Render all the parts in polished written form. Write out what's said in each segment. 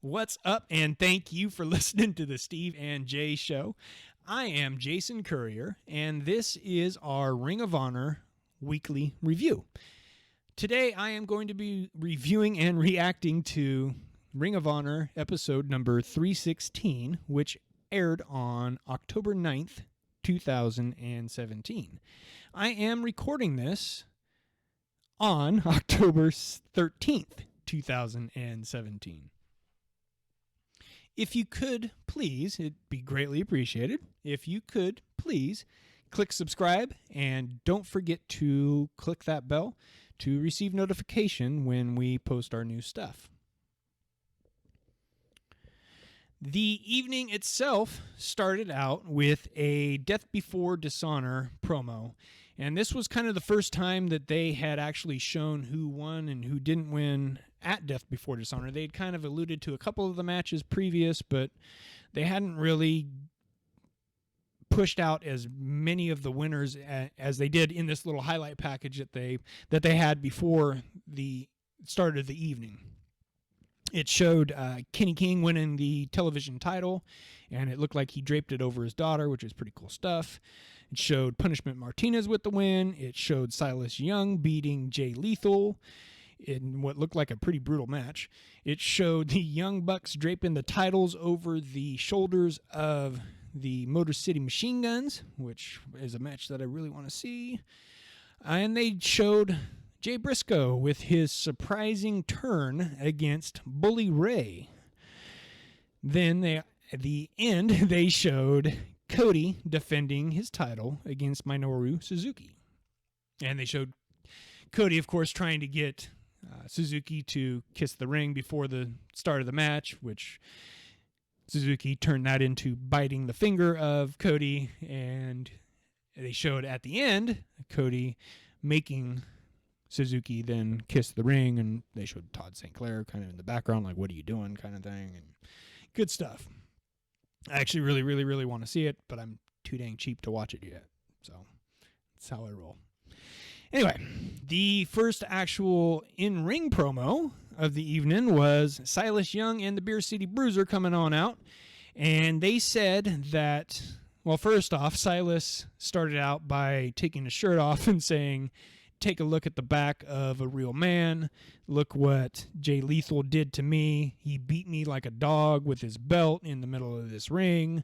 What's up, and thank you for listening to the Steve and Jay Show. I am Jayson Currier, and this is our Ring of Honor weekly review. Today, I am going to be reviewing and reacting to Ring of Honor episode number 316, which aired on October 9th, 2017. I am recording this on October 13th, 2017. If you could, please, it'd be greatly appreciated. If you could, please, click subscribe and don't forget to click that bell to receive notification when we post our new stuff. The evening itself started out with a Death Before Dishonor promo, and this was kind of the first time that they had actually shown who won and who didn't win at Death Before Dishonor. They'd kind of alluded to a couple of the matches previous, but they hadn't really pushed out as many of the winners as they did in this little highlight package that they had before the start of the evening. It showed Kenny King winning the television title, and it looked like he draped it over his daughter, which is pretty cool stuff. It showed Punishment Martinez with the win. It showed Silas Young beating Jay Lethal in what looked like a pretty brutal match. It showed the Young Bucks draping the titles over the shoulders of the Motor City Machine Guns, which is a match that I really want to see. And they showed Jay Briscoe with his surprising turn against Bully Ray. Then at the end, they showed Cody defending his title against Minoru Suzuki. And they showed Cody, of course, trying to get Suzuki to kiss the ring before the start of the match, which Suzuki turned that into biting the finger of Cody. And they showed at the end Cody making Suzuki then kiss the ring, and they showed Todd St. Clair kind of in the background, like, what are you doing kind of thing, and good stuff. I actually really, really, really want to see it, but I'm too dang cheap to watch it yet, so that's how I roll. Anyway, the first actual in-ring promo of the evening was Silas Young and the Beer City Bruiser coming on out, and they said that, well, first off, Silas started out by taking his shirt off and saying, "Take a look at the back of a real man. Look what Jay Lethal did to me. He beat me like a dog with his belt in the middle of this ring."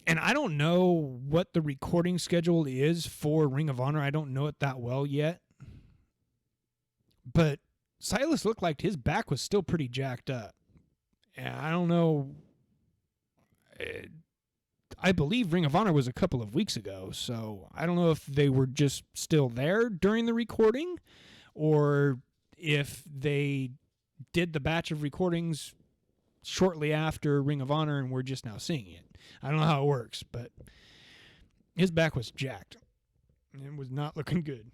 And I don't know what the recording schedule is for Ring of Honor. I don't know it that well yet. But Silas looked like his back was still pretty jacked up. And I don't know. I believe Ring of Honor was a couple of weeks ago, so I don't know if they were just still there during the recording or if they did the batch of recordings shortly after Ring of Honor and we're just now seeing it. I don't know how it works, but his back was jacked. It was not looking good.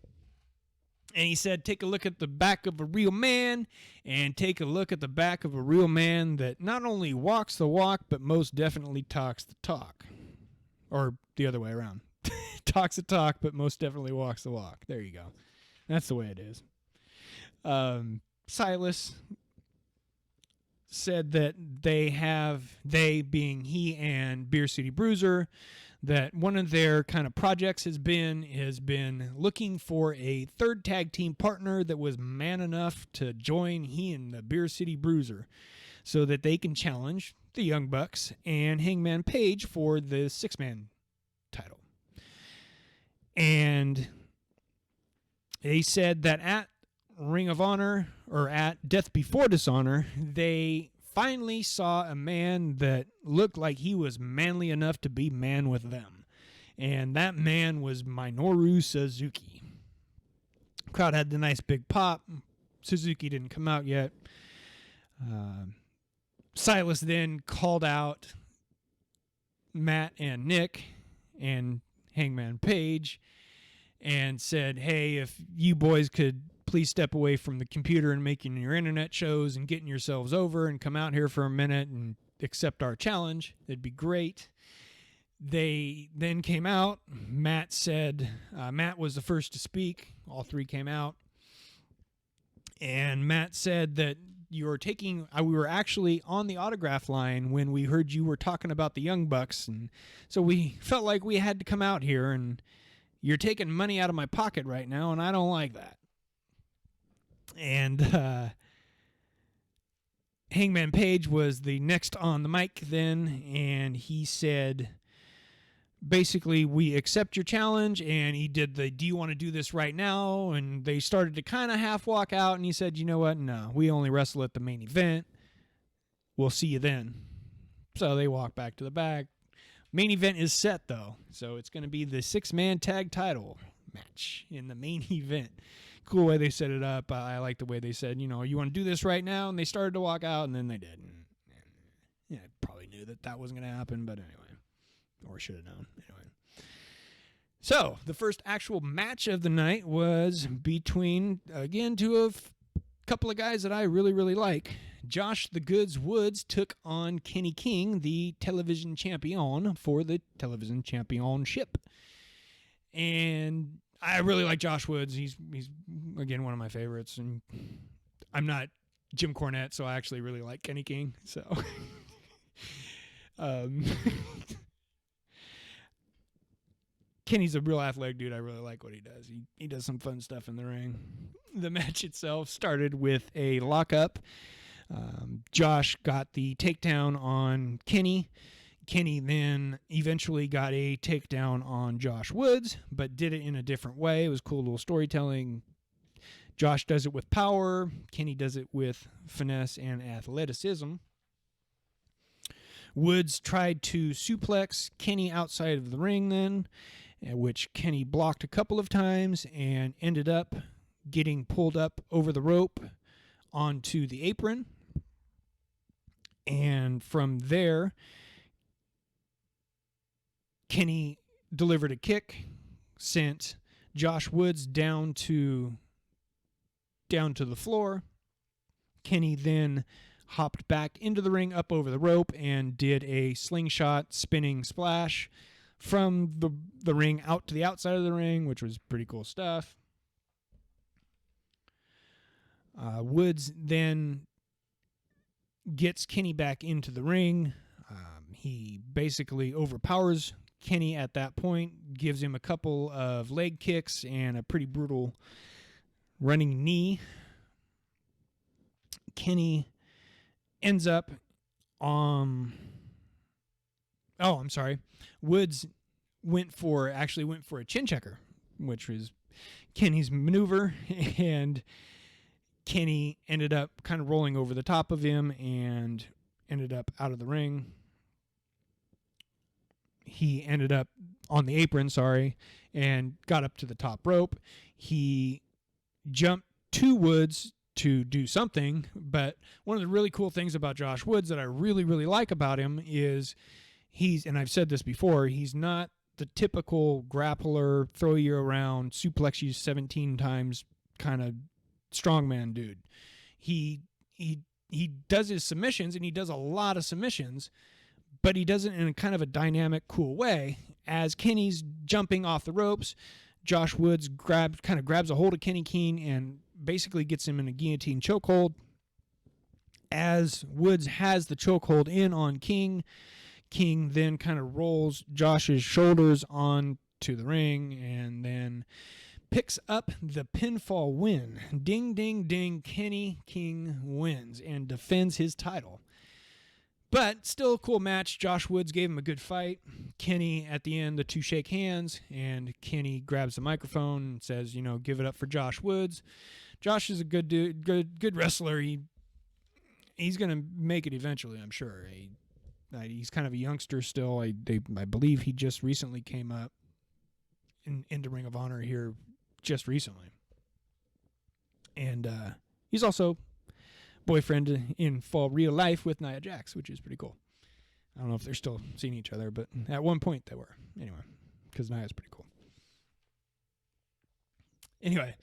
And he said, take a look at the back of a real man, and take a look at the back of a real man that not only walks the walk, but most definitely talks the talk. Or the other way around. Talks the talk, but most definitely walks the walk. There you go. That's the way it is. Silas said that they being he and Beer City Bruiser, that one of their kind of projects has been looking for a third tag team partner that was man enough to join he and the Beer City Bruiser so that they can challenge the Young Bucks and Hangman Page for the six-man title. And they said that at Ring of Honor, or at Death Before Dishonor, they finally saw a man that looked like he was manly enough to be man with them. And that man was Minoru Suzuki. Crowd had the nice big pop. Suzuki didn't come out yet. Silas then called out Matt and Nick and Hangman Page and said, hey, if you boys could please step away from the computer and making your internet shows and getting yourselves over and come out here for a minute and accept our challenge, it'd be great. They then came out. Matt said, Matt was the first to speak. All three came out. And Matt said that we were actually on the autograph line when we heard you were talking about the Young Bucks, and so we felt like we had to come out here, and you're taking money out of my pocket right now, and I don't like that. And Hangman Page was the next on the mic then, and he said, basically, we accept your challenge, and he did the, do you want to do this right now? And they started to kind of half walk out, and he said, you know what? No, we only wrestle at the main event. We'll see you then. So they walk back to the back. Main event is set, though, so it's going to be the 6-man tag title match in the main event. Cool way they set it up. I like the way they said, you know, you want to do this right now? And they started to walk out, and then they did. And yeah, I probably knew that wasn't going to happen, but anyway. Or should have known. Anyway. So, the first actual match of the night was between, again, couple of guys that I really, really like. Josh the Goods Woods took on Kenny King, the television champion, for the television championship. And I really like Josh Woods. He's again, one of my favorites. And I'm not Jim Cornette, so I actually really like Kenny King. So, Kenny's a real athletic dude. I really like what he does. He does some fun stuff in the ring. The match itself started with a lockup. Josh got the takedown on Kenny. Kenny then eventually got a takedown on Josh Woods, but did it in a different way. It was cool little storytelling. Josh does it with power. Kenny does it with finesse and athleticism. Woods tried to suplex Kenny outside of the ring then, which Kenny blocked a couple of times and ended up getting pulled up over the rope onto the apron. And from there, Kenny delivered a kick, sent Josh Woods down to the floor. Kenny then hopped back into the ring, up over the rope, and did a slingshot spinning splash from the ring out to the outside of the ring, which was pretty cool stuff. Woods then gets Kenny back into the ring. He basically overpowers Kenny at that point, gives him a couple of leg kicks and a pretty brutal running knee. Kenny ends up Woods went for a chin checker, which was Kenny's maneuver, and Kenny ended up kind of rolling over the top of him and ended up out of the ring. He ended up on the apron, and got up to the top rope. He jumped to Woods to do something, but one of the really cool things about Josh Woods that I really, really like about him is and I've said this before, he's not the typical grappler, throw you around, suplex you 17 times kind of strongman dude. He does his submissions, and he does a lot of submissions, but he does it in a kind of a dynamic, cool way. As Kenny's jumping off the ropes, Josh Woods grabs a hold of Kenny King and basically gets him in a guillotine chokehold. As Woods has the chokehold in on King, King then kind of rolls Josh's shoulders onto the ring and then picks up the pinfall win. Ding, ding, ding. Kenny King wins and defends his title. But still a cool match. Josh Woods gave him a good fight. Kenny, at the end, the two shake hands, and Kenny grabs the microphone and says, give it up for Josh Woods. Josh is a good dude, good wrestler. He's going to make it eventually, I'm sure. He's kind of a youngster still. I believe he just recently came up into Ring of Honor here just recently. And he's also boyfriend in real life with Nia Jax, which is pretty cool. I don't know if they're still seeing each other, but at one point they were. Anyway, because Nia's pretty cool. Anyway,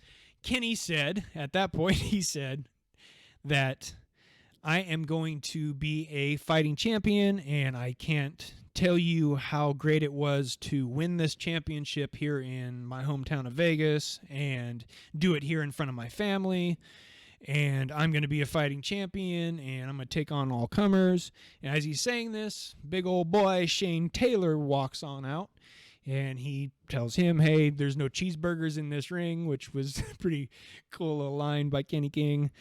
Kenny said, at that point, he said that I am going to be a fighting champion, and I can't tell you how great it was to win this championship here in my hometown of Vegas and do it here in front of my family. and I'm going to be a fighting champion, and I'm going to take on all comers. And as he's saying this, big old boy Shane Taylor walks on out, and he tells him, hey, there's no cheeseburgers in this ring, which was a pretty cool little line by Kenny King.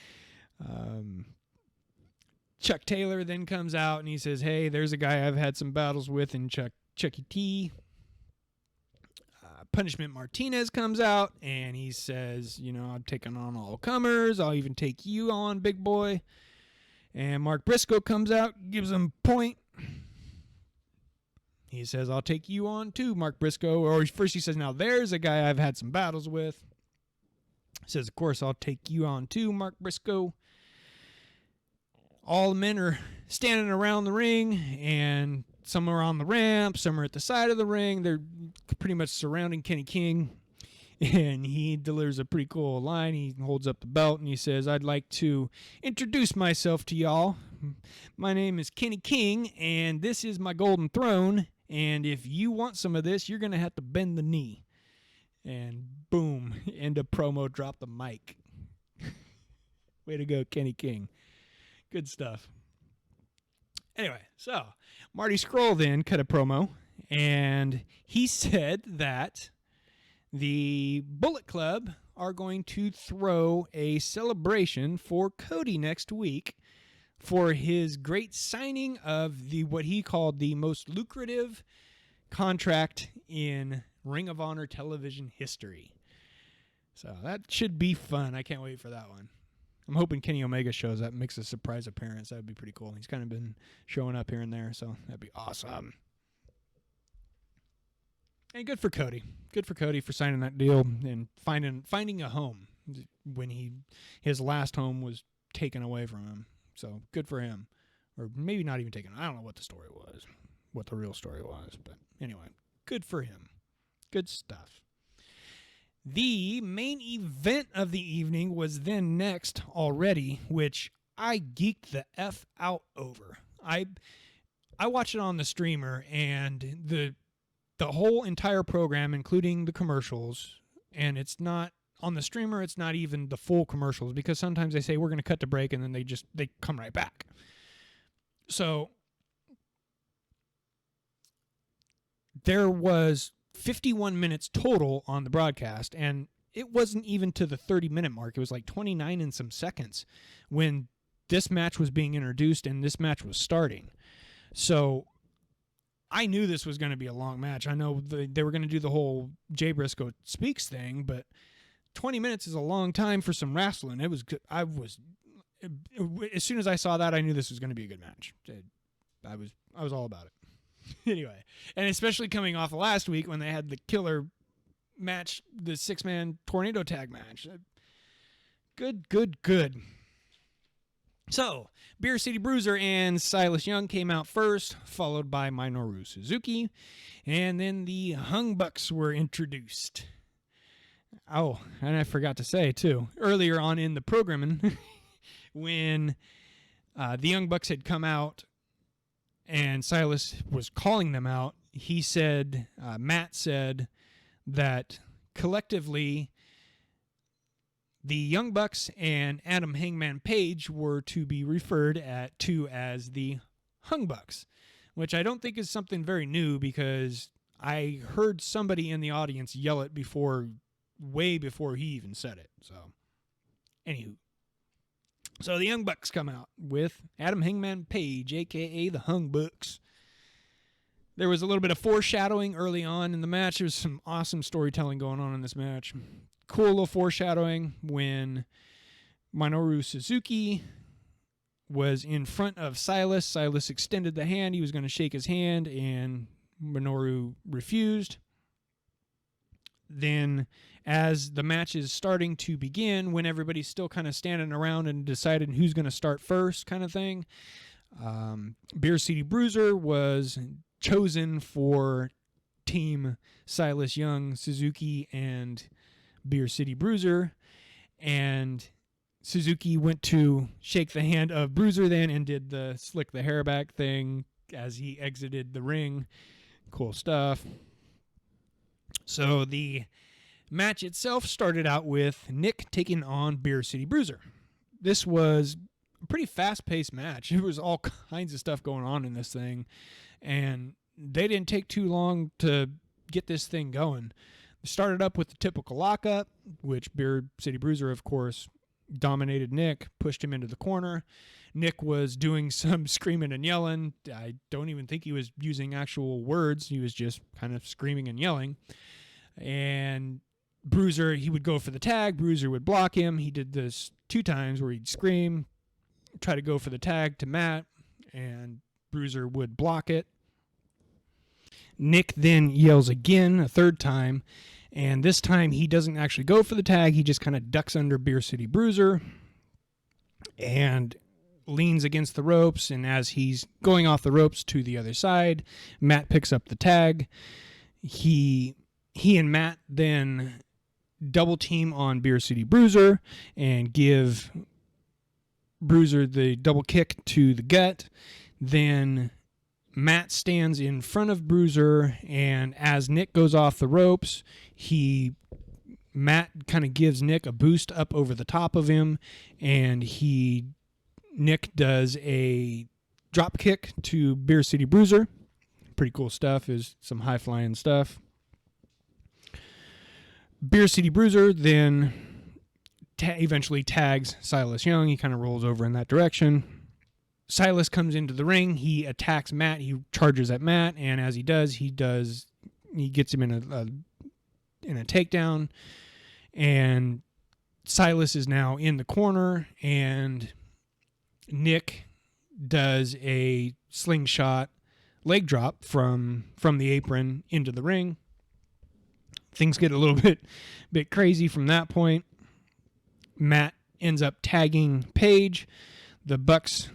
Chuck Taylor then comes out, and he says, hey, there's a guy I've had some battles with in Chucky T. Punishment Martinez comes out, and he says, I'm taking on all comers. I'll even take you on, big boy. And Mark Briscoe comes out, gives him a point. He says, I'll take you on too, Mark Briscoe. Or first he says, now there's a guy I've had some battles with. He says, of course, I'll take you on too, Mark Briscoe. All the men are standing around the ring, and some are on the ramp, some are at the side of the ring. They're pretty much surrounding Kenny King, and he delivers a pretty cool line. He holds up the belt, and he says, I'd like to introduce myself to y'all. My name is Kenny King, and this is my golden throne, and if you want some of this, you're going to have to bend the knee. And boom, end of promo, drop the mic. Way to go, Kenny King. Good stuff. Anyway, so Marty Scurll then cut a promo, and he said that the Bullet Club are going to throw a celebration for Cody next week for his great signing of what he called the most lucrative contract in Ring of Honor television history. So that should be fun. I can't wait for that one. I'm hoping Kenny Omega shows up and makes a surprise appearance. That would be pretty cool. He's kind of been showing up here and there, so that'd be awesome. And good for Cody. Good for Cody for signing that deal and finding a home when his last home was taken away from him. So good for him. Or maybe not even taken. I don't know what the story was, what the real story was. But anyway, good for him. Good stuff. The main event of the evening was then next already, which I geeked the F out over. I watched it on the streamer, and the whole entire program, including the commercials, and it's not on the streamer, it's not even the full commercials, because sometimes they say we're going to cut to break, and then they come right back. So there was 51 minutes total on the broadcast, and it wasn't even to the 30-minute mark. It was like 29 and some seconds when this match was being introduced and this match was starting. So I knew this was going to be a long match. I know they were going to do the whole Jay Briscoe speaks thing, but 20 minutes is a long time for some wrestling. It was good. As soon as I saw that, I knew this was going to be a good match. I was all about it. Anyway, and especially coming off of last week when they had the killer match, the 6-man tornado tag match. Good. So, Beer City Bruiser and Silas Young came out first, followed by Minoru Suzuki, and then the Hung Bucks were introduced. Oh, and I forgot to say, too, earlier on in the programming, when the Young Bucks had come out, and Silas was calling them out, he said, Matt said that collectively the Young Bucks and Adam Hangman Page were to be referred to as the Hung Bucks, which I don't think is something very new, because I heard somebody in the audience yell it way before he even said it. So, anywho. So the Young Bucks come out with Adam Hangman Page, a.k.a. the Hung Bucks. There was a little bit of foreshadowing early on in the match. There was some awesome storytelling going on in this match. Cool little foreshadowing when Minoru Suzuki was in front of Silas. Silas extended the hand. He was going to shake his hand, and Minoru refused. Then, as the match is starting to begin, when everybody's still kind of standing around and deciding who's going to start first kind of thing, Beer City Bruiser was chosen for Team Silas Young, Suzuki, and Beer City Bruiser. And Suzuki went to shake the hand of Bruiser then and did the slick the hair back thing as he exited the ring. Cool stuff. So the match itself started out with Nick taking on Beer City Bruiser. this was a pretty fast-paced match. There was all kinds of stuff going on in this thing, and they didn't take too long to get this thing going. They started up with the typical lockup, which Beer City Bruiser, of course, dominated Nick, pushed him into the corner. Nick was doing some screaming and yelling. I don't even think he was using actual words. He was just kind of screaming and yelling. And Bruiser, he would go for the tag. Bruiser would block him. He did this 2 times where he'd scream, try to go for the tag to Matt, and Bruiser would block it. Nick then yells again a 3rd time, and this time he doesn't actually go for the tag. He just kind of ducks under Beer City Bruiser and leans against the ropes, and as he's going off the ropes to the other side, Matt picks up the tag. He and Matt then double team on Beer City Bruiser and give Bruiser the double kick to the gut. Then Matt stands in front of Bruiser, and as Nick goes off the ropes, Matt kind of gives Nick a boost up over the top of him, and Nick does a drop kick to Beer City Bruiser. Pretty cool stuff. Is some high flying stuff. Beer City Bruiser then eventually tags Silas Young. He kind of rolls over in that direction. Silas comes into the ring. He attacks Matt. He charges at Matt, and as he does, he gets him in a takedown. And Silas is now in the corner, and Nick does a slingshot leg drop from the apron into the ring. Things get a little bit crazy from that point. Matt ends up tagging Page. The Bucks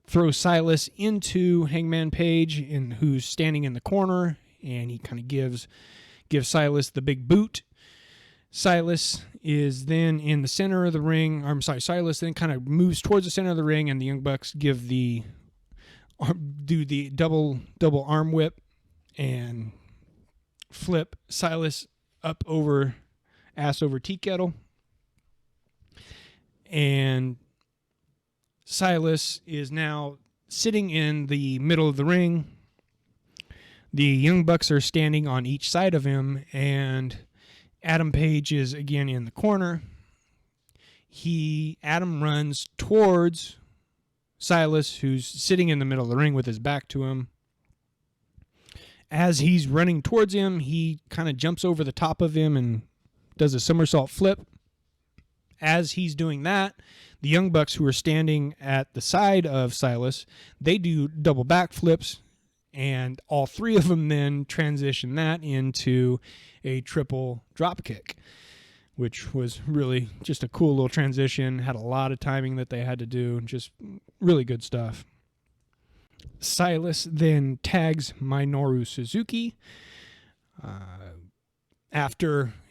throw Silas into Hangman Page, who's standing in the corner, and he kind of gives Silas the big boot. Silas is then in the center of the ring. Silas then kind of moves towards the center of the ring, and the Young Bucks do the double arm whip and flip Silas up over ass over tea kettle. And Silas is now sitting in the middle of the ring. The Young Bucks are standing on each side of him, and Adam Page is again in the corner. Adam runs towards Silas, who's sitting in the middle of the ring with his back to him. As he's running towards him, he kind of jumps over the top of him and does a somersault flip. As he's doing that, the Young Bucks, who are standing at the side of Silas, they do double backflips, and all 3 of them then transition that into a triple drop kick, which was really just a cool little transition. Had a lot of timing that they had to do. Just really good stuff. Silas then tags Minoru Suzuki.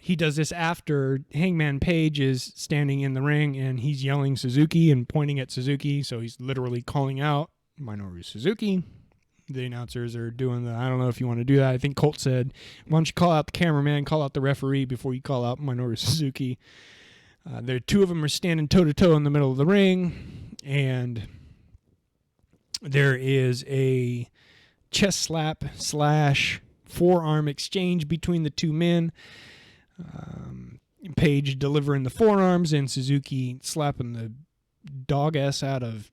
He does this after Hangman Page is standing in the ring, and he's yelling Suzuki and pointing at Suzuki, so he's literally calling out Minoru Suzuki. The announcers are doing I don't know if you want to do that. I think Colt said, why don't you call out the cameraman, call out the referee before you call out Minoru Suzuki. The 2 of them are standing toe-to-toe in the middle of the ring, and there is a chest slap / forearm exchange between the 2 men. Page delivering the forearms, and Suzuki slapping the dog ass out of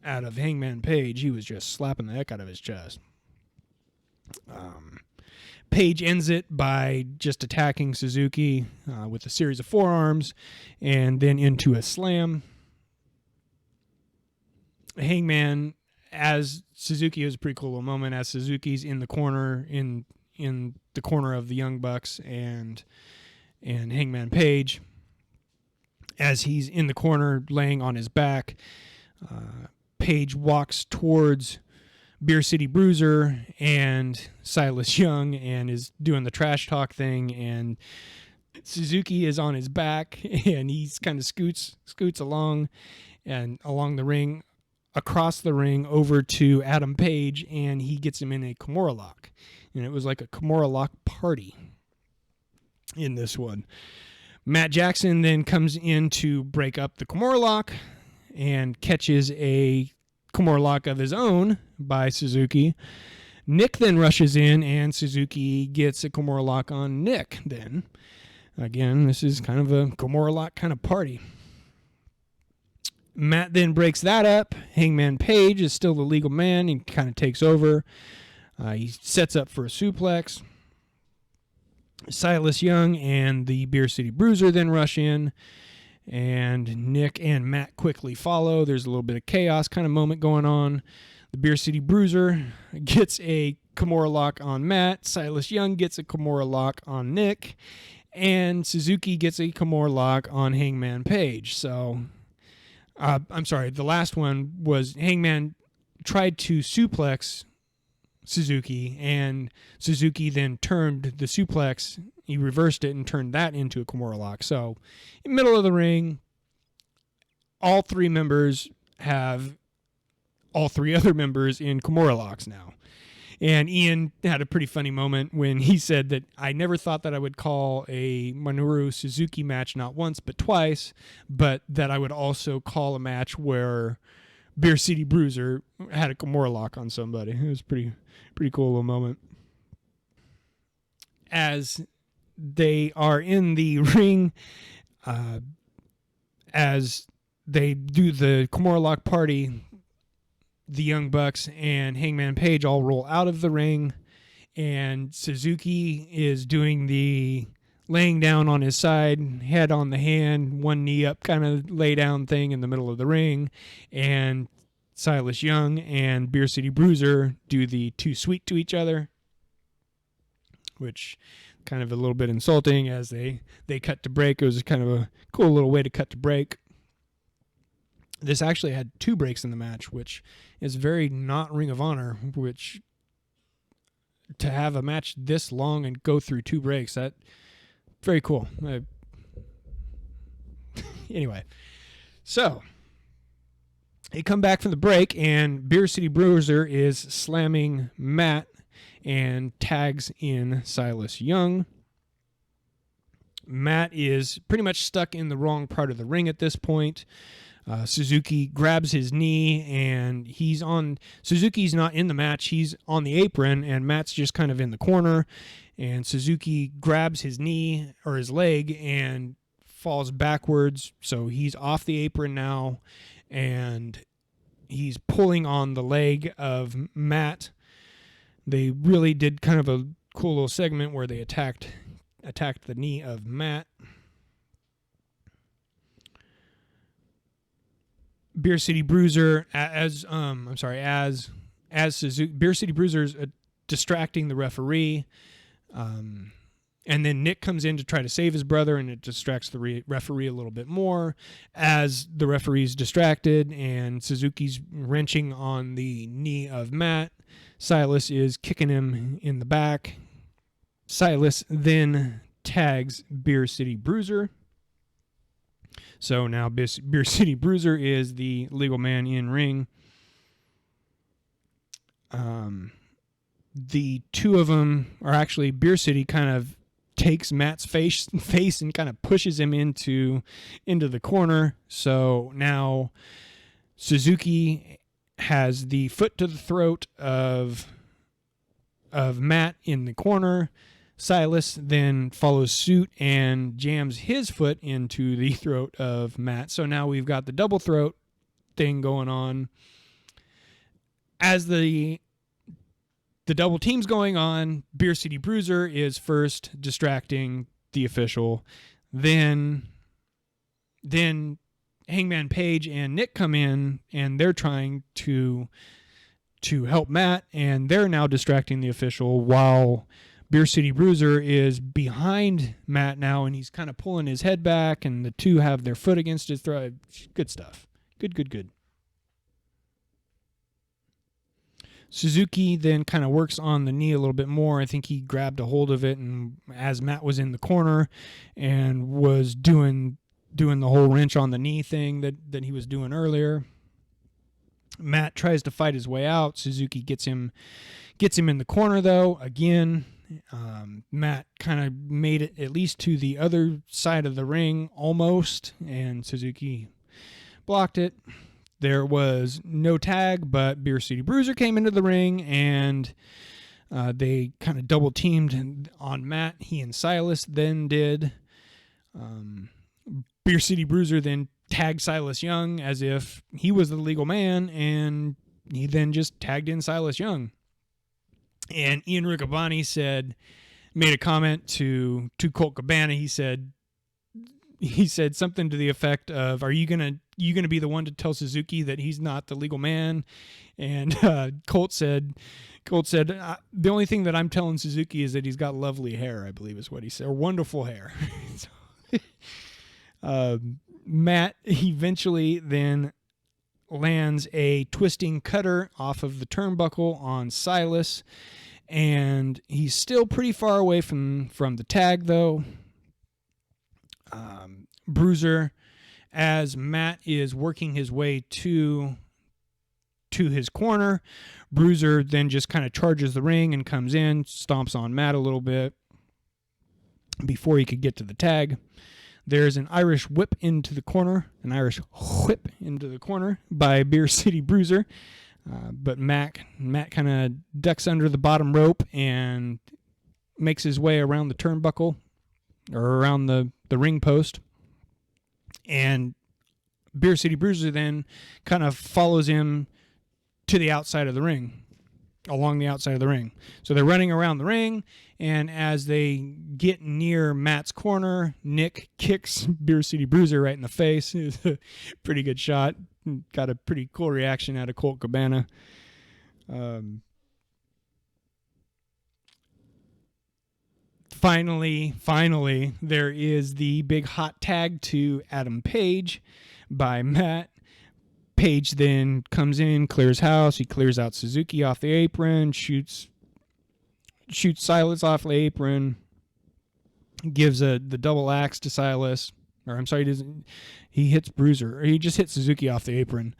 Hangman Page. He was just slapping the heck out of his chest. Page ends it by just attacking Suzuki with a series of forearms, and then into a slam. Hangman, as Suzuki, is a pretty cool little moment as Suzuki's in the corner, in the corner of the Young Bucks and Hangman Page. As he's in the corner laying on his back, Page walks towards Beer City Bruiser and Silas Young and is doing the trash talk thing, and Suzuki is on his back, and he's kind of scoots along the ring, across the ring over to Adam Page, and he gets him in a Kimura lock. And it was like a Kimura lock party in this one. Matt Jackson then comes in to break up the Kimura lock and catches a Kimura lock of his own by Suzuki. Nick then rushes in, and Suzuki gets a Kimura lock on Nick then. Again, this is kind of a Kimura lock kind of party. Matt then breaks that up. Hangman Page is still the legal man. He kind of takes over. He sets up for a suplex. Silas Young and the Beer City Bruiser then rush in, and Nick and Matt quickly follow. There's a little bit of chaos kind of moment going on. The Beer City Bruiser gets a Kimura lock on Matt. Silas Young gets a Kimura lock on Nick, and Suzuki gets a Kimura lock on Hangman Page. So, I'm sorry, the last one was Hangman tried to suplex Suzuki, and Suzuki then turned the suplex. He reversed it and turned that into a Kimura lock. So, in the middle of the ring, all three members have all three other members in Kimura locks now. And Ian had a pretty funny moment when he said that I never thought that I would call a Minoru Suzuki match not once but twice, but that I would also call a match where Beer City Bruiser had a Kimura lock on somebody. It was pretty cool little moment. As they are in the ring, as they do the Kimura lock party, the Young Bucks and Hangman Page all roll out of the ring, and Suzuki is doing the laying down on his side, head on the hand, one knee up kind of lay down thing in the middle of the ring, and Silas Young and Beer City Bruiser do the too sweet to each other, which kind of a little bit insulting as they cut to break. It was kind of a cool little way to cut to break. This actually had 2 breaks in the match, which is very not Ring of Honor, which to have a match this long and go through 2 breaks, that very cool. Anyway, so they come back from the break, and Beer City Bruiser is slamming Matt and tags in Silas Young. Matt is pretty much stuck in the wrong part of the ring at this point. Suzuki grabs his knee, and Suzuki's not in the match. He's on the apron, and Matt's just kind of in the corner, and Suzuki grabs his knee or his leg and falls backwards. So he's off the apron now, and he's pulling on the leg of Matt. They really did kind of a cool little segment where they attacked the knee of Matt. Beer City Bruiser as Suzuki, Beer City Bruiser's distracting the referee, and then Nick comes in to try to save his brother, and it distracts the referee a little bit more as the referee's distracted, and Suzuki's wrenching on the knee of Matt. Silas is kicking him in the back. Silas then tags Beer City Bruiser. So now Beer City Bruiser is the legal man in ring. The two of them are actually, Beer City kind of takes Matt's face and kind of pushes him into the corner. So now Suzuki has the foot to the throat of Matt in the corner. Silas then follows suit and jams his foot into the throat of Matt. So now we've got the double throat thing going on. As the double team's going on, Beer City Bruiser is first distracting the official. Then Hangman Page and Nick come in, and they're trying to help Matt, and they're now distracting the official while Beer City Bruiser is behind Matt now, and he's kind of pulling his head back, and the two have their foot against his throat. Good stuff. Good. Suzuki then kind of works on the knee a little bit more. I think he grabbed a hold of it, and as Matt was in the corner and was doing the whole wrench on the knee thing that he was doing earlier. Matt tries to fight his way out. Suzuki gets him in the corner, though. Again, Matt kind of made it at least to the other side of the ring almost, and Suzuki blocked it. There was no tag, but Beer City Bruiser came into the ring, and they kind of double teamed on Matt. He and Silas then did. Beer City Bruiser then tagged Silas Young as if he was the legal man, and he then just tagged in Silas Young. And Ian Riccaboni made a comment to Colt Cabana. He said something to the effect of, "Are you gonna be the one to tell Suzuki that he's not the legal man?" And Colt said, "The only thing that I'm telling Suzuki is that he's got lovely hair," I believe is what he said, or wonderful hair. Matt eventually then lands a twisting cutter off of the turnbuckle on Silas, and he's still pretty far away from the tag, though. Bruiser, as Matt is working his way to his corner, Bruiser then just kind of charges the ring and comes in, stomps on Matt a little bit before he could get to the tag. There's an Irish whip into the corner by Beer City Bruiser. But Matt kind of ducks under the bottom rope and makes his way around the turnbuckle, or around the ring post. And Beer City Bruiser then kind of follows him to the outside of the ring, along the outside of the ring. So they're running around the ring, and as they get near Matt's corner, Nick kicks Beer City Bruiser right in the face. It was a pretty good shot. Got a pretty cool reaction out of Colt Cabana. Finally, there is the big hot tag to Adam Page by Matt. Page then comes in, clears house. He clears out Suzuki off the apron, shoots Silas off the apron, gives the double axe to Silas. Or I'm sorry, he hits Bruiser. Or he just hits Suzuki off the apron,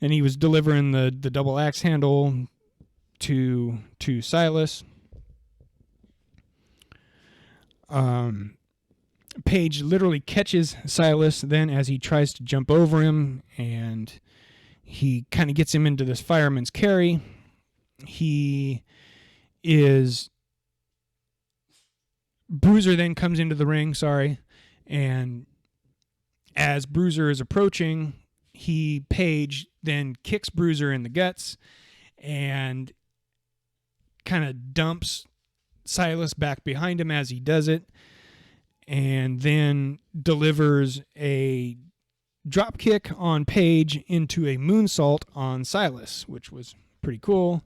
and he was delivering the double axe handle to Silas. Page literally catches Silas then as he tries to jump over him, and he kind of gets him into this fireman's carry. Bruiser then comes into the ring, and as Bruiser is approaching, Page then kicks Bruiser in the guts and kind of dumps Silas back behind him as he does it, and then delivers a drop kick on Page into a moonsault on Silas, which was pretty cool.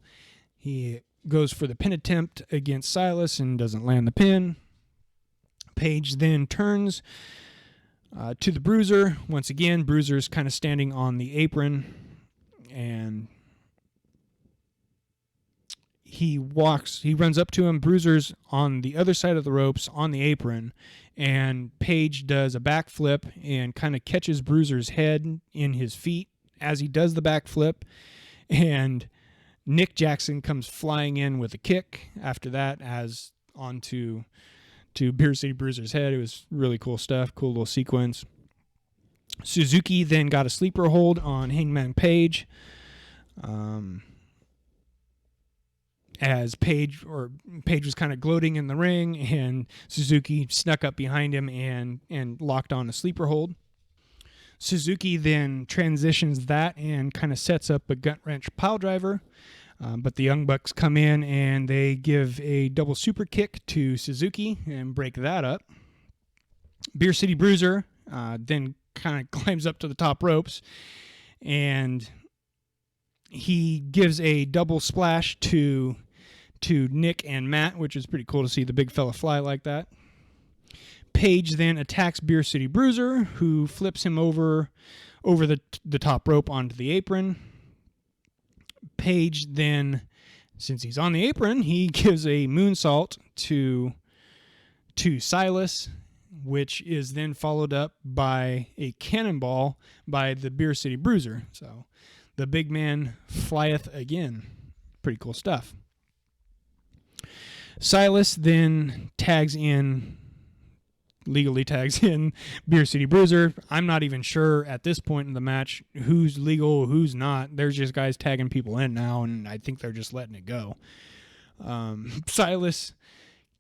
He goes for the pin attempt against Silas and doesn't land the pin. Page then turns to the Bruiser. Once again, Bruiser's kind of standing on the apron, and he runs up to him. Bruiser's on the other side of the ropes on the apron, and Page does a backflip and kind of catches Bruiser's head in his feet as he does the backflip, and Nick Jackson comes flying in with a kick after that, as onto Beer City Bruiser's head. It was really cool stuff, cool little sequence. Suzuki then got a sleeper hold on Hangman Page, as Page was kind of gloating in the ring, and Suzuki snuck up behind him and locked on a sleeper hold. Suzuki then transitions that and kind of sets up a gut wrench pile driver, but the Young Bucks come in and they give a double super kick to Suzuki and break that up. Beer City Bruiser then kind of climbs up to the top ropes, and he gives a double splash to Nick and Matt, which is pretty cool to see the big fella fly like that. Page then attacks Beer City Bruiser, who flips him over the top rope onto the apron. Page then, since he's on the apron, he gives a moonsault to Silas, which is then followed up by a cannonball by the Beer City Bruiser. So the big man flyeth again. Pretty cool stuff. Silas then legally tags in Beer City Bruiser. I'm not even sure at this point in the match who's legal, who's not. There's just guys tagging people in now, and I think they're just letting it go. Silas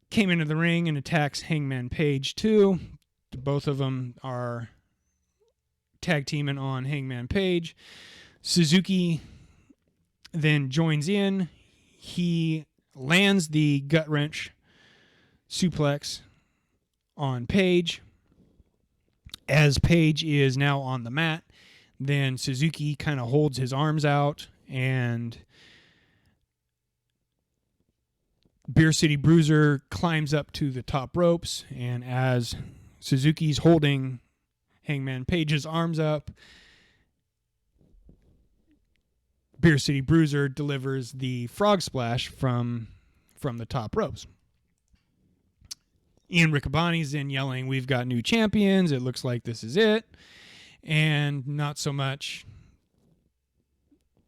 came into the ring and attacks Hangman Page too. Both of them are tag teaming on Hangman Page. Suzuki then joins in. He lands the gut wrench suplex on Page. As Page is now on the mat, then Suzuki kind of holds his arms out, and Beer City Bruiser climbs up to the top ropes, and as Suzuki's holding Hangman Page's arms up, Beer City Bruiser delivers the frog splash from the top ropes. Ian Riccaboni's then yelling, "We've got new champions. It looks like this is it." And not so much.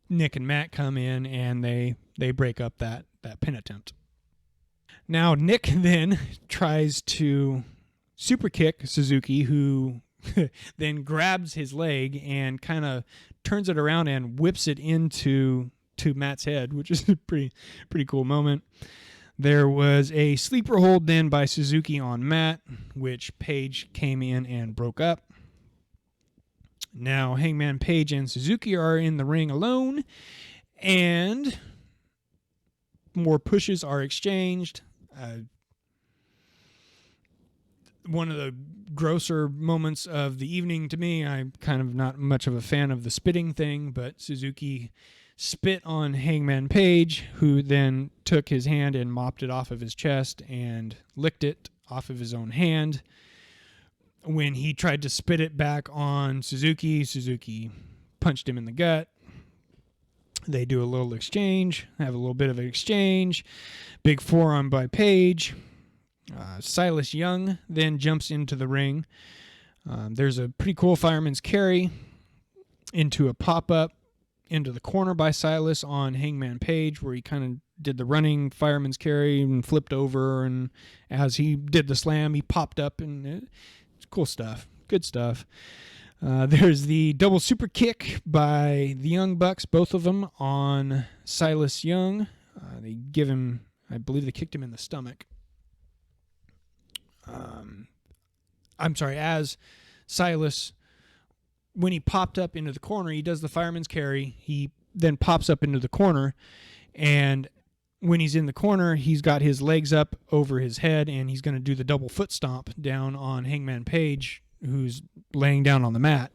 Nick and Matt come in and they break up that pin attempt. Now Nick then tries to super kick Suzuki, who then grabs his leg and kind of turns it around and whips it into Matt's head, which is a pretty cool moment. There was a sleeper hold then by Suzuki on Matt, which Page came in and broke up. Now Hangman Page and Suzuki are in the ring alone, and more pushes are exchanged. One of the grosser moments of the evening to me, I'm kind of not much of a fan of the spitting thing, but Suzuki spit on Hangman Page, who then took his hand and mopped it off of his chest and licked it off of his own hand. When he tried to spit it back on Suzuki punched him in the gut. They do a little exchange, have a little bit of an exchange. Big forearm by Page. Silas Young then jumps into the ring. There's a pretty cool fireman's carry into a pop-up into the corner by Silas on Hangman Page, where he kind of did the running fireman's carry and flipped over, and as he did the slam, he popped up, and it's cool stuff. Good stuff. There's the double super kick by the Young Bucks, both of them on Silas Young. They give him, I believe they kicked him in the stomach. As Silas, when he popped up into the corner, he does the fireman's carry. He then pops up into the corner, and when he's in the corner, he's got his legs up over his head, and he's going to do the double foot stomp down on Hangman Page, who's laying down on the mat.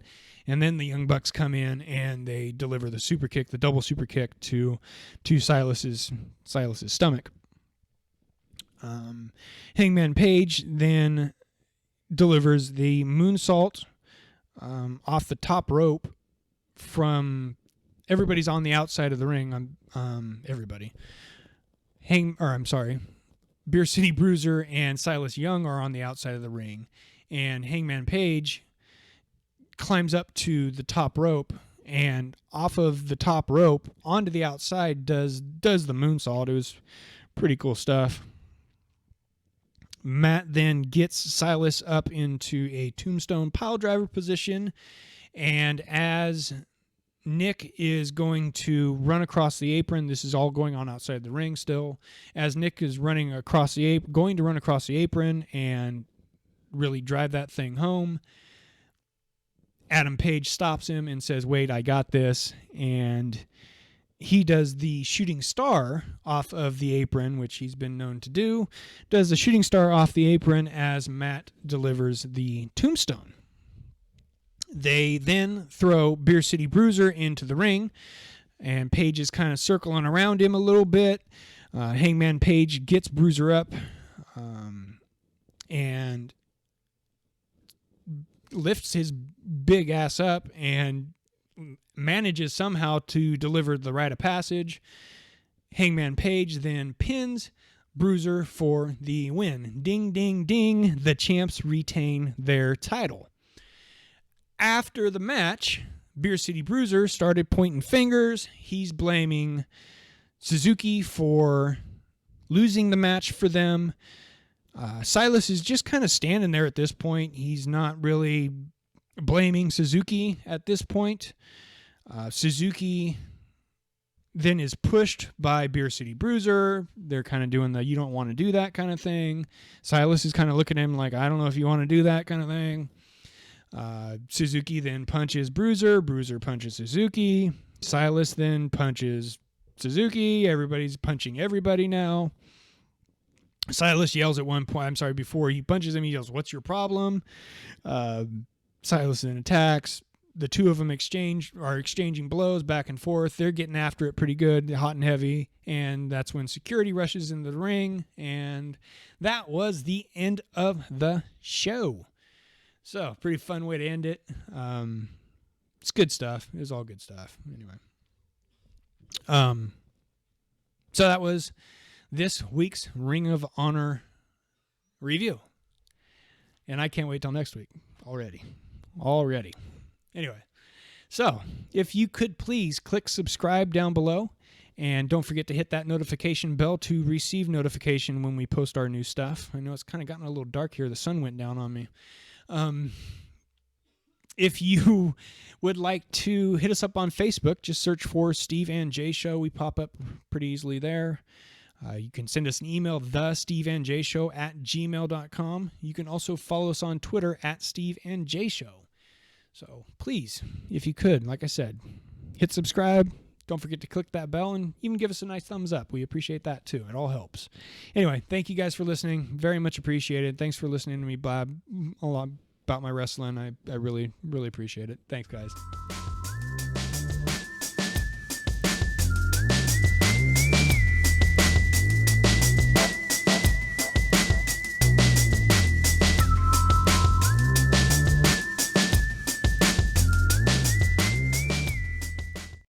And then the Young Bucks come in and they deliver the super kick, the double super kick to Silas's stomach. Hangman Page then delivers the moonsault off the top rope from everybody's on the outside of the ring. Everybody. Beer City Bruiser and Silas Young are on the outside of the ring, and Hangman Page climbs up to the top rope, and off of the top rope onto the outside does the moonsault. It was pretty cool stuff. Matt then gets Silas up into a tombstone piledriver position, and as Nick is going to run across the apron, this is all going on outside the ring still, as Nick is going to run across the apron and really drive that thing home, Adam Page stops him and says, "Wait, I got this," and he does the shooting star off of the apron, which he's been known to do. Does the shooting star off the apron as Matt delivers the tombstone. They then throw Beer City Bruiser into the ring, and Page is kind of circling around him a little bit. Hangman Page gets Bruiser up and lifts his big ass up and manages somehow to deliver the rite of passage. Hangman Page then pins Bruiser for the win. Ding, ding, ding. The champs retain their title. After the match, Beer City Bruiser started pointing fingers. He's blaming Suzuki for losing the match for them. Silas is just kind of standing there at this point. He's not really blaming Suzuki at this point. Suzuki then is pushed by Beer City Bruiser. They're kind of doing the you don't want to do that kind of thing. Silas is kind of looking at him like, I don't know if you want to do that kind of thing. Suzuki then punches Bruiser. Bruiser punches Suzuki. Silas then punches Suzuki. Everybody's punching everybody now. Silas yells at one point, before he punches him, he yells, "What's your problem?" Silas then attacks. The two of them are exchanging blows back and forth. They're getting after it pretty good, hot and heavy. And that's when security rushes into the ring. And that was the end of the show. So, pretty fun way to end it. It's good stuff. It was all good stuff. Anyway. So that was this week's Ring of Honor review. And I can't wait till next week already. Anyway, so if you could please click subscribe down below, and don't forget to hit that notification bell to receive notification when we post our new stuff. I know it's kind of gotten a little dark here. The sun went down on me. If you would like to hit us up on Facebook, just search for Steve and Jay Show. We pop up pretty easily there. You can send us an email, thesteveandjayshow@gmail.com. You can also follow us on Twitter @SteveandJayShow. So please, if you could, like I said, hit subscribe. Don't forget to click that bell and even give us a nice thumbs up. We appreciate that too. It all helps. Anyway, thank you guys for listening. Very much appreciated. Thanks for listening to me blab a lot about my wrestling. I really, really appreciate it. Thanks, guys.